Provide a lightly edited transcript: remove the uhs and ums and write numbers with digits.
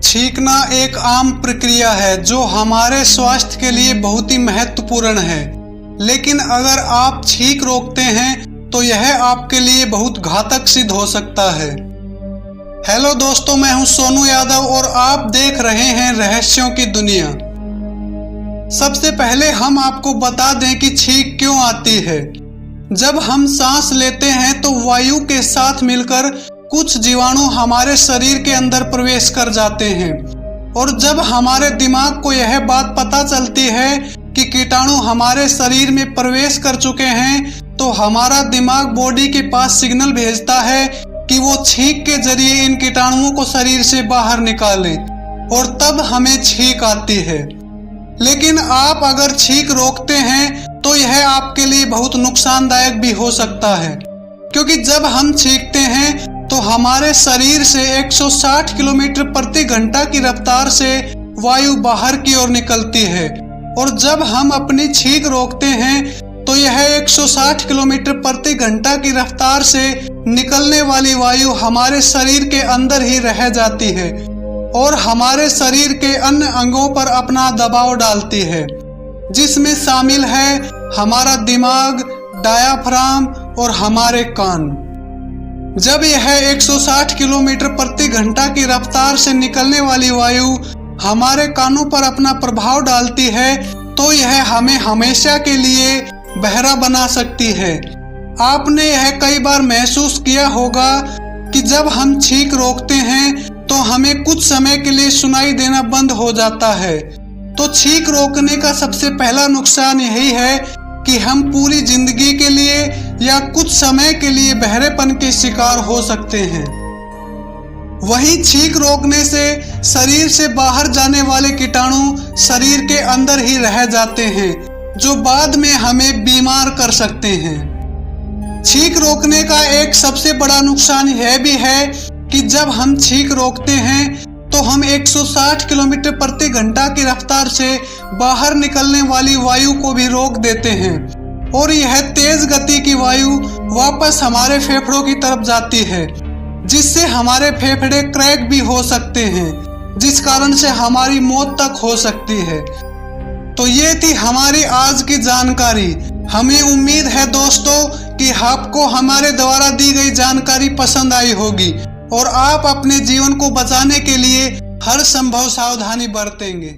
छींकना एक आम प्रक्रिया है जो हमारे स्वास्थ्य के लिए बहुत ही महत्वपूर्ण है, लेकिन अगर आप छींक रोकते हैं तो यह आपके लिए बहुत घातक सिद्ध हो सकता है। हेलो दोस्तों, मैं हूं सोनू यादव और आप देख रहे हैं रहस्यों की दुनिया। सबसे पहले हम आपको बता दें कि छींक क्यों आती है। जब हम सांस लेते हैं तो वायु के साथ मिलकर कुछ जीवाणु हमारे शरीर के अंदर प्रवेश कर जाते हैं, और जब हमारे दिमाग को यह बात पता चलती है कि कीटाणु हमारे शरीर में प्रवेश कर चुके हैं, तो हमारा दिमाग बॉडी के पास सिग्नल भेजता है कि वो छींक के जरिए इन कीटाणुओं को शरीर से बाहर निकाले, और तब हमें छींक आती है। लेकिन आप अगर छींक रोकते हैं तो यह आपके लिए बहुत नुकसानदायक भी हो सकता है, क्योंकि जब हम छींकते हैं तो हमारे शरीर से 160 किलोमीटर प्रति घंटा की रफ्तार से वायु बाहर की ओर निकलती है, और जब हम अपनी छींक रोकते हैं तो यह 160 किलोमीटर प्रति घंटा की रफ्तार से निकलने वाली वायु हमारे शरीर के अंदर ही रह जाती है और हमारे शरीर के अन्य अंगों पर अपना दबाव डालती है, जिसमें शामिल है हमारा दिमाग, डायाफ्राम और हमारे कान। जब यह 160 किलोमीटर प्रति घंटा की रफ्तार से निकलने वाली वायु हमारे कानों पर अपना प्रभाव डालती है तो यह हमें हमेशा के लिए बहरा बना सकती है। आपने यह कई बार महसूस किया होगा कि जब हम छींक रोकते हैं तो हमें कुछ समय के लिए सुनाई देना बंद हो जाता है। तो छींक रोकने का सबसे पहला नुकसान यही है कि हम पूरी जिंदगी के लिए या कुछ समय के लिए बहरेपन के शिकार हो सकते हैं। वहीं छींक रोकने से शरीर से बाहर जाने वाले कीटाणु शरीर के अंदर ही रह जाते हैं, जो बाद में हमें बीमार कर सकते हैं। छींक रोकने का एक सबसे बड़ा नुकसान यह भी है कि जब हम छींक रोकते हैं तो हम 160 किलोमीटर प्रति घंटा की रफ्तार से बाहर निकलने वाली वायु को भी रोक देते हैं, और यह तेज गति की वायु वापस हमारे फेफड़ों की तरफ जाती है, जिससे हमारे फेफड़े क्रैक भी हो सकते हैं, जिस कारण से हमारी मौत तक हो सकती है। तो ये थी हमारी आज की जानकारी। हमें उम्मीद है दोस्तों कि आपको हमारे द्वारा दी गई जानकारी पसंद आई होगी और आप अपने जीवन को बचाने के लिए हर संभव सावधानी बरतेंगे।